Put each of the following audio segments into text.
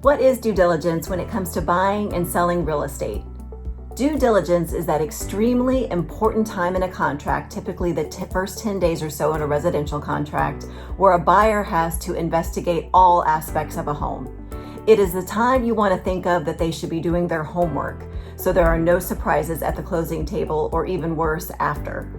What is due diligence when it comes to buying and selling real estate? Due diligence is that extremely important time in a contract, typically the first 10 days or so in a residential contract, where a buyer has to investigate all aspects of a home. It is the time you want to think of that they should be doing their homework, so there are no surprises at the closing table or even worse, after.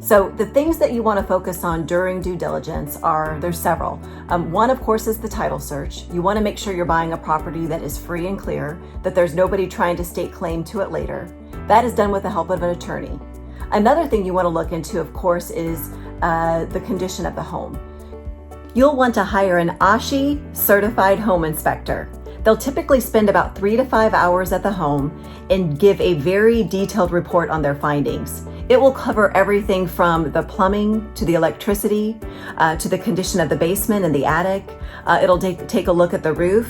So the things that you want to focus on during due diligence there's several. One, of course, is the title search. You want to make sure you're buying a property that is free and clear, that there's nobody trying to stake claim to it later. That is done with the help of an attorney. Another thing you want to look into, of course, is the condition of the home. You'll want to hire an ASHI certified home inspector. They'll typically spend about 3 to 5 hours at the home and give a very detailed report on their findings. It will cover everything from the plumbing to the electricity to the condition of the basement and the attic. It'll take a look at the roof,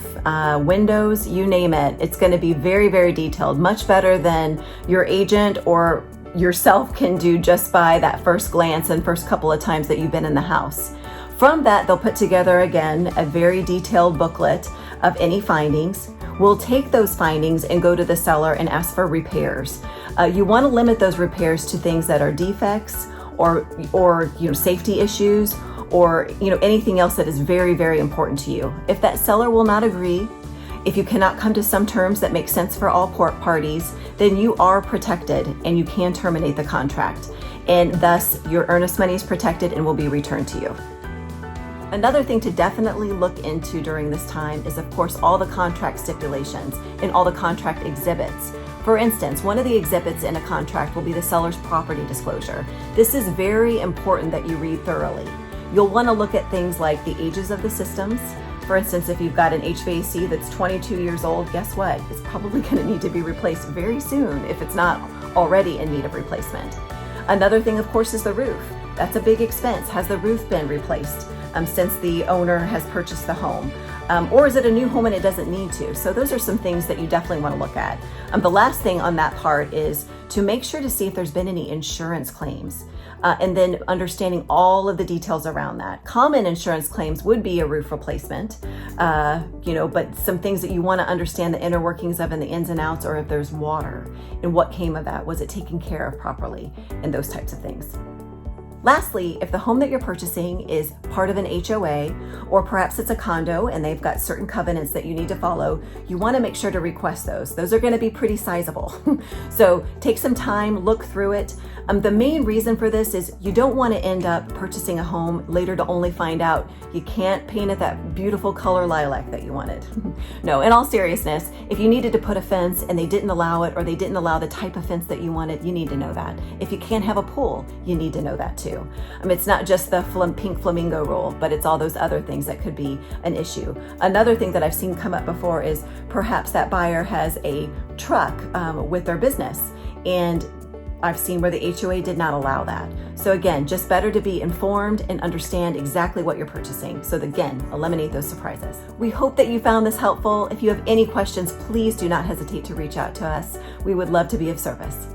windows, you name it. It's going to be very, very detailed, much better than your agent or yourself can do just by that first glance and first couple of times that you've been in the house. From that, they'll put together, again, a very detailed booklet of any findings. We'll take those findings and go to the seller and ask for repairs. You want to limit those repairs to things that are defects or safety issues or anything else that is very, very important to you. If that seller will not agree, if you cannot come to some terms that make sense for all parties, then you are protected and you can terminate the contract. And thus your earnest money is protected and will be returned to you. Another thing to definitely look into during this time is, of course, all the contract stipulations and all the contract exhibits. For instance, one of the exhibits in a contract will be the seller's property disclosure. This is very important that you read thoroughly. You'll want to look at things like the ages of the systems. For instance, if you've got an HVAC that's 22 years old, guess what? It's probably going to need to be replaced very soon if it's not already in need of replacement. Another thing, of course, is the roof. That's a big expense. Has the roof been replaced since the owner has purchased the home? Or is it a new home and it doesn't need to? So those are some things that you definitely want to look at. The last thing on that part is to make sure to see if there's been any insurance claims. And then understanding all of the details around that. Common insurance claims would be a roof replacement, but some things that you want to understand the inner workings of and the ins and outs, or if there's water and what came of that. Was it taken care of properly? And those types of things. Lastly, if the home that you're purchasing is part of an HOA, or perhaps it's a condo and they've got certain covenants that you need to follow, you want to make sure to request those. Those are going to be pretty sizable. So take some time, look through it. The main reason for this is you don't want to end up purchasing a home later to only find out you can't paint it that beautiful color lilac that you wanted. No, in all seriousness, if you needed to put a fence and they didn't allow it, or they didn't allow the type of fence that you wanted, you need to know that. If you can't have a pool, you need to know that too. It's not just the pink flamingo rule, but it's all those other things that could be an issue. Another thing that I've seen come up before is perhaps that buyer has a truck with their business, and I've seen where the HOA did not allow that. So again, just better to be informed and understand exactly what you're purchasing. So again, eliminate those surprises. We hope that you found this helpful. If you have any questions, please do not hesitate to reach out to us. We would love to be of service.